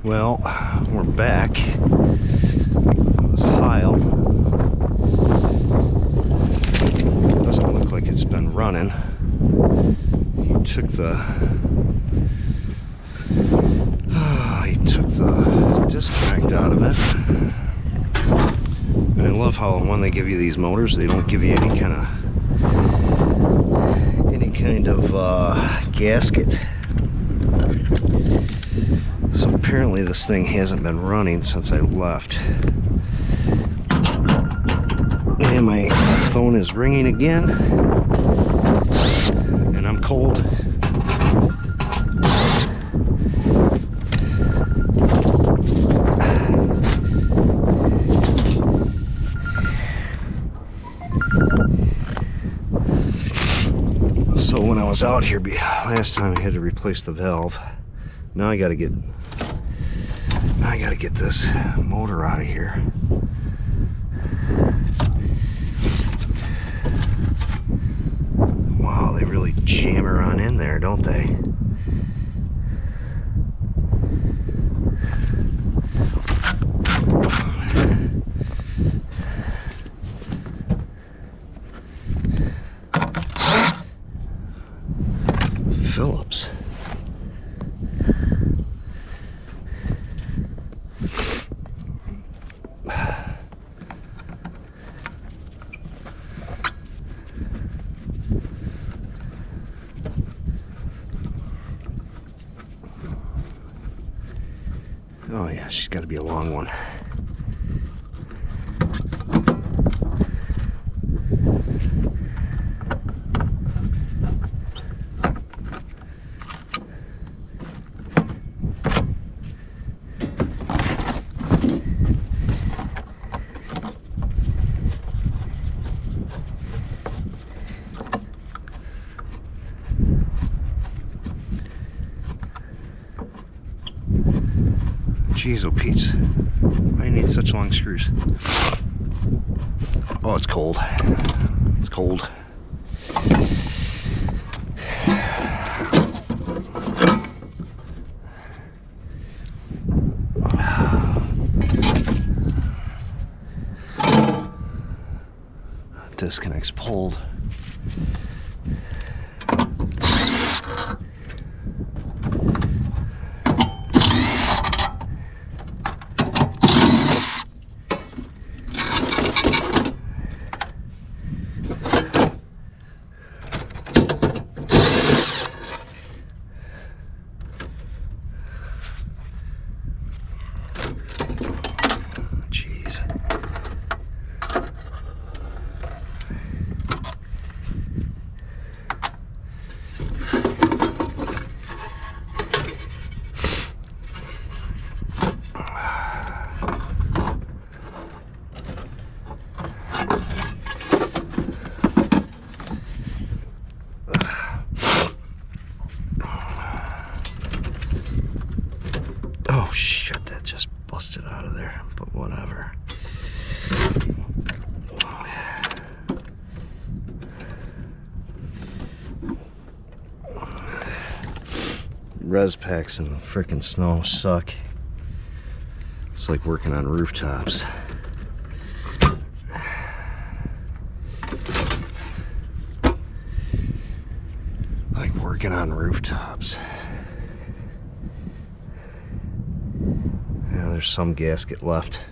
Well, we're back. This Heil doesn't look like it's been running. He took the disconnect out of it. And I love how when they give you these motors, they don't give you any kind of gasket. So apparently this thing hasn't been running since I left. And my phone is ringing again. And I'm cold. So when I was out here last time, I had to replace the valve. Now I gotta get this motor out of here. Wow, they really jam her on in there, don't they? Phillips. Oh yeah, she's got to be a long one. Jeez, oh Pete's, why do you need such long screws? Oh, it's cold. It's cold. Disconnect's pulled. Oh shit, that just busted out of there, but whatever. Res packs in the frickin' snow suck. It's like working on rooftops. Like working on rooftops. Yeah, there's some gasket left.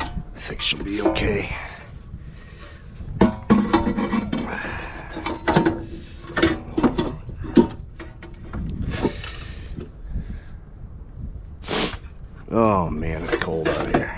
I think she'll be okay. Oh man, it's cold out here.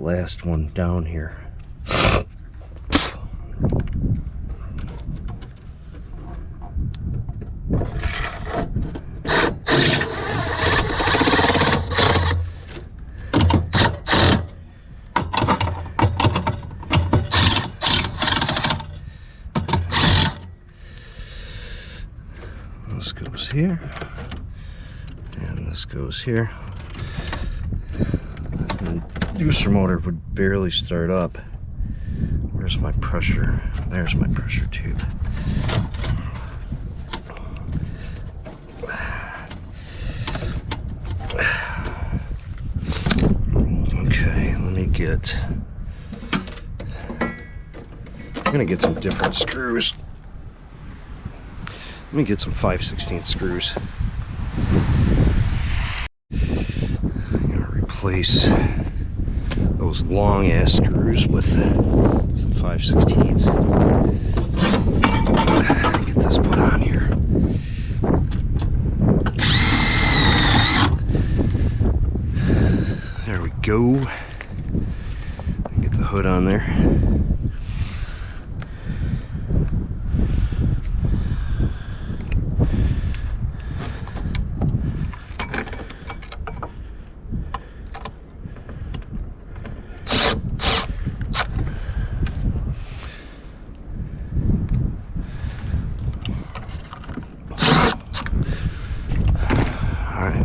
last one down here. This goes here, and this goes here. The inducer motor would barely start up. Where's my pressure? There's my pressure tube. Okay, let me get... I'm gonna get some different screws. Let me get some 5/16 screws. I'm gonna replace those long ass screws with some 5/16s. Get this put on here. There we go. Get the hood on there.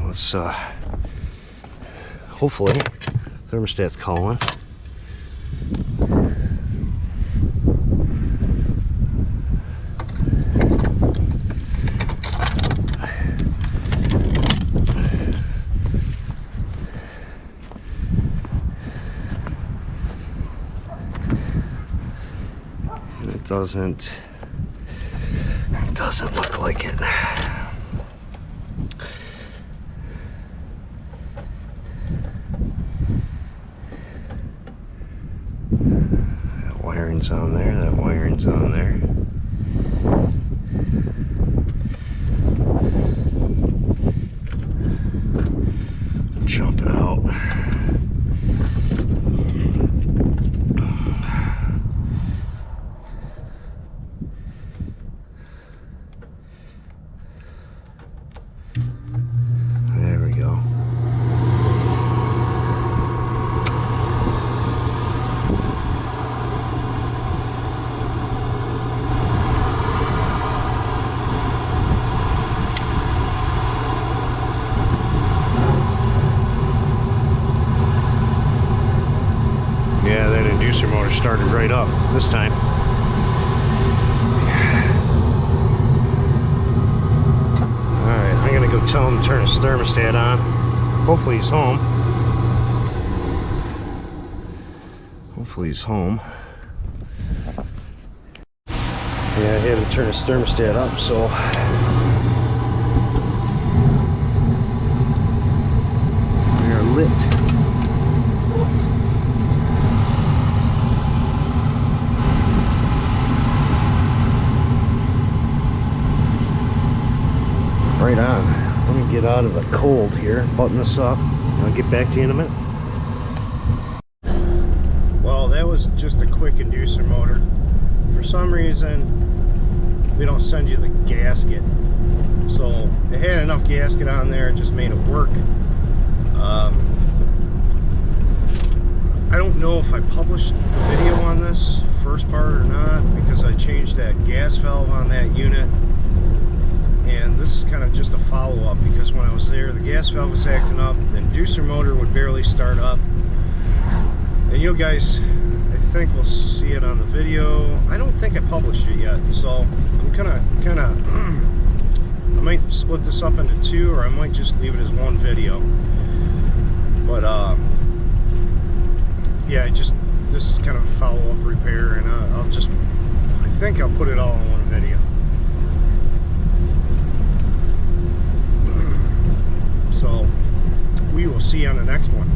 Let's hopefully thermostat's calling. And it doesn't look like it. On there, that wiring's on there. Jump it out. There we go. Yeah, that inducer motor started right up this time. Alright, I'm gonna go tell him to turn his thermostat on. Hopefully he's home. Hopefully he's home. Yeah, I had him turn his thermostat up, so we are lit. Right on. Let me get out of the cold here, button this up, and I'll get back to you in a minute. Well, that was just a quick inducer motor. For some reason, we don't send you the gasket. So it had enough gasket on there, it just made it work. I don't know if I published a video on this first part or not, because I changed that gas valve on that unit. And this is kind of just a follow-up, because when I was there, the gas valve was acting up, the inducer motor would barely start up. And you guys, I think, will see it on the video. I don't think I published it yet, so I'm kind of I might split this up into two, or I might just leave it as one video. But yeah, this is kind of a follow-up repair, and I think I'll put it all in one video. So we will see you on the next one.